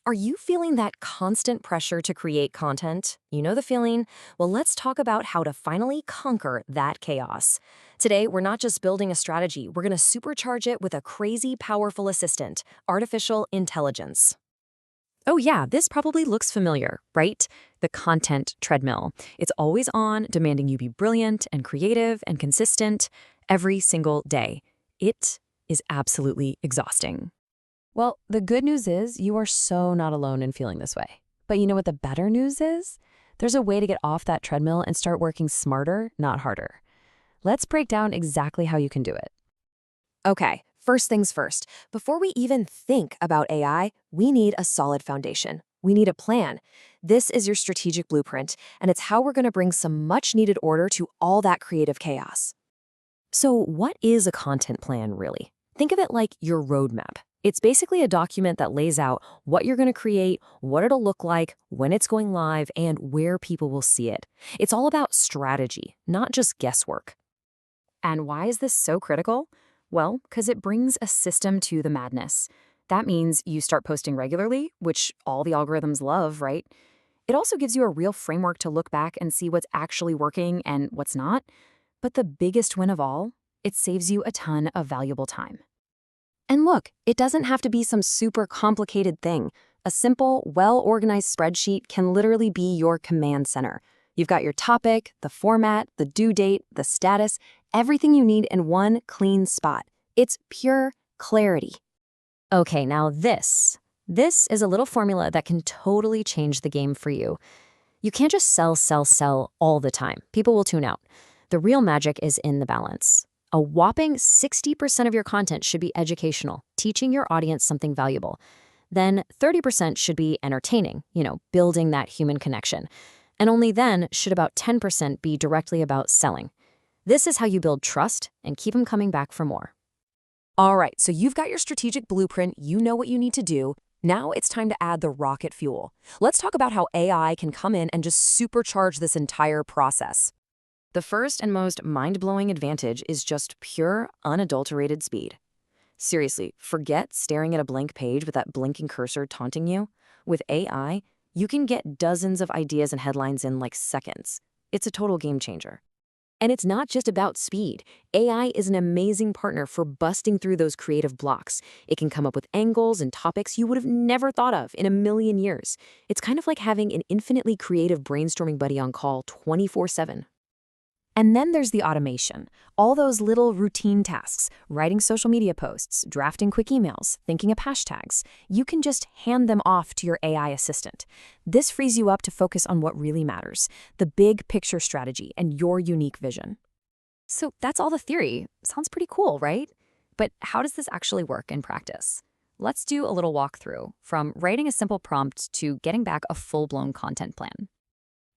Are you feeling that constant pressure to create content? You know the feeling? Well, let's talk about how to finally conquer that chaos. Today, we're not just building a strategy, we're going to supercharge it with a crazy powerful assistant, artificial intelligence. Oh, yeah, this probably looks familiar, right? The content treadmill. It's always on, demanding you be brilliant and creative and consistent every single day. It is absolutely exhausting. Well, the good news is you are so not alone in feeling this way. But you know what the better news is? There's a way to get off that treadmill and start working smarter, not harder. Let's break down exactly how you can do it. Okay, first things first. Before we even think about AI, we need a solid foundation. We need a plan. This is your strategic blueprint, and it's how we're going to bring some much needed order to all that creative chaos. So, what is a content plan, really? Think of it like your roadmap. It's basically a document that lays out what you're going to create, what it'll look like, when it's going live, and where people will see it. It's all about strategy, not just guesswork. And why is this so critical? Well, because it brings a system to the madness. That means you start posting regularly, which all the algorithms love, right? It also gives you a real framework to look back and see what's actually working and what's not. But the biggest win of all, it saves you a ton of valuable time. And look, it doesn't have to be some super complicated thing. A simple, well-organized spreadsheet can literally be your command center. You've got your topic, the format, the due date, the status, everything you need in one clean spot. It's pure clarity. Okay, now this is a little formula that can totally change the game for you. You can't just sell all the time. People will tune out. The real magic is in the balance. A whopping 60% of your content should be educational, teaching your audience something valuable. Then 30% should be entertaining, building that human connection. And only then should about 10% be directly about selling. This is how you build trust and keep them coming back for more. All right, so you've got your strategic blueprint, you know what you need to do. Now it's time to add the rocket fuel. Let's talk about how AI can come in and just supercharge this entire process. The first and most mind-blowing advantage is just pure, unadulterated speed. Seriously, forget staring at a blank page with that blinking cursor taunting you. With AI, you can get dozens of ideas and headlines in like seconds. It's a total game changer. And it's not just about speed. AI is an amazing partner for busting through those creative blocks. It can come up with angles and topics you would have never thought of in a million years. It's kind of like having an infinitely creative brainstorming buddy on call 24/7. And then there's the automation. All those little routine tasks, writing social media posts, drafting quick emails, thinking of hashtags. You can just hand them off to your AI assistant. This frees you up to focus on what really matters, the big picture strategy and your unique vision. So that's all the theory. Sounds pretty cool, right? But how does this actually work in practice? Let's do a little walkthrough, from writing a simple prompt to getting back a full-blown content plan.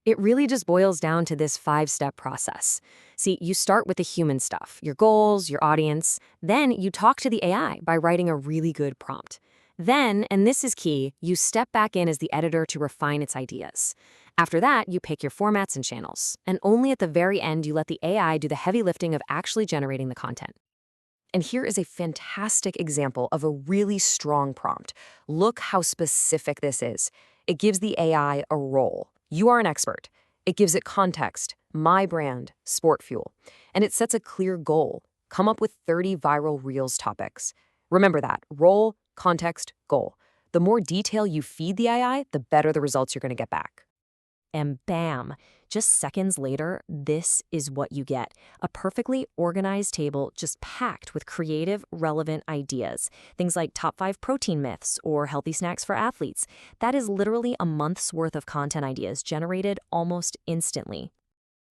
It really just boils down to this 5-step process. See, you start with the human stuff, your goals, your audience. Then you talk to the AI by writing a really good prompt. Then, and this is key, you step back in as the editor to refine its ideas. After that, you pick your formats and channels. And only at the very end, you let the AI do the heavy lifting of actually generating the content. And here is a fantastic example of a really strong prompt. Look how specific this is. It gives the AI a role. You are an expert. It gives it context, my brand, Sport Fuel. And it sets a clear goal. Come up with 30 viral Reels topics. Remember that. Role, context, goal. The more detail you feed the AI, the better the results you're going to get back. And bam, just seconds later, this is what you get. A perfectly organized table just packed with creative, relevant ideas. Things like top 5 protein myths or healthy snacks for athletes. That is literally a month's worth of content ideas generated almost instantly.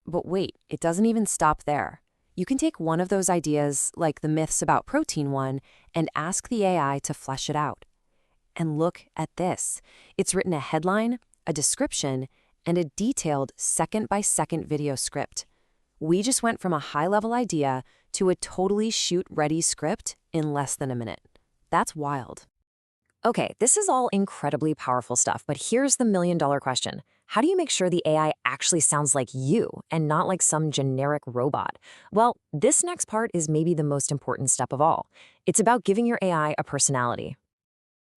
But wait, it doesn't even stop there. You can take one of those ideas, like the myths about protein one, and ask the AI to flesh it out. And look at this. It's written a headline, a description, and a detailed second-by-second video script. We just went from a high-level idea to a totally shoot-ready script in less than a minute. That's wild. Okay, this is all incredibly powerful stuff, but here's the million-dollar question. How do you make sure the AI actually sounds like you and not like some generic robot? Well, this next part is maybe the most important step of all. It's about giving your AI a personality.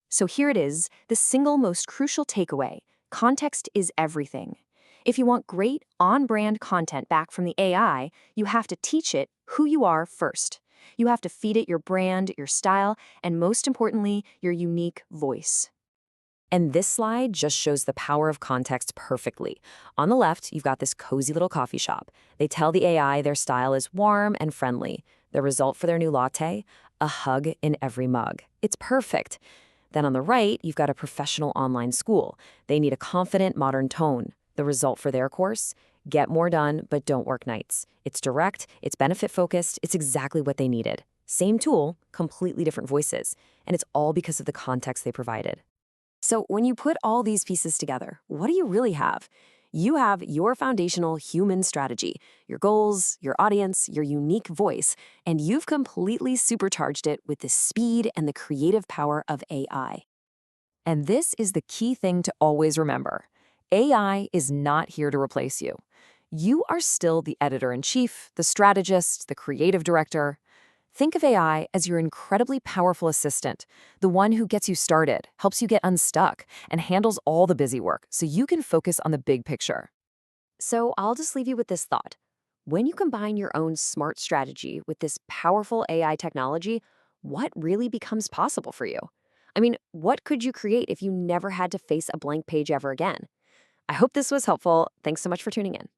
So here it is, the single most crucial takeaway. Context is everything. If you want great, on-brand content back from the AI, you have to teach it who you are first. You have to feed it your brand, your style, and most importantly, your unique voice. And this slide just shows the power of context perfectly. On the left, you've got this cozy little coffee shop. They tell the AI their style is warm and friendly. The result for their new latte? A hug in every mug. It's perfect. Then on the right, you've got a professional online school. They need a confident, modern tone. The result for their course? Get more done, but don't work nights. It's direct, it's benefit-focused, it's exactly what they needed. Same tool, completely different voices. And it's all because of the context they provided. So when you put all these pieces together, what do you really have? You have your foundational human strategy, your goals, your audience, your unique voice, and you've completely supercharged it with the speed and the creative power of AI. And this is the key thing to always remember. AI is not here to replace you. You are still the editor-in-chief, the strategist, the creative director. Think of AI as your incredibly powerful assistant, the one who gets you started, helps you get unstuck, and handles all the busy work so you can focus on the big picture. So I'll just leave you with this thought. When you combine your own smart strategy with this powerful AI technology, what really becomes possible for you? I mean, what could you create if you never had to face a blank page ever again? I hope this was helpful. Thanks so much for tuning in.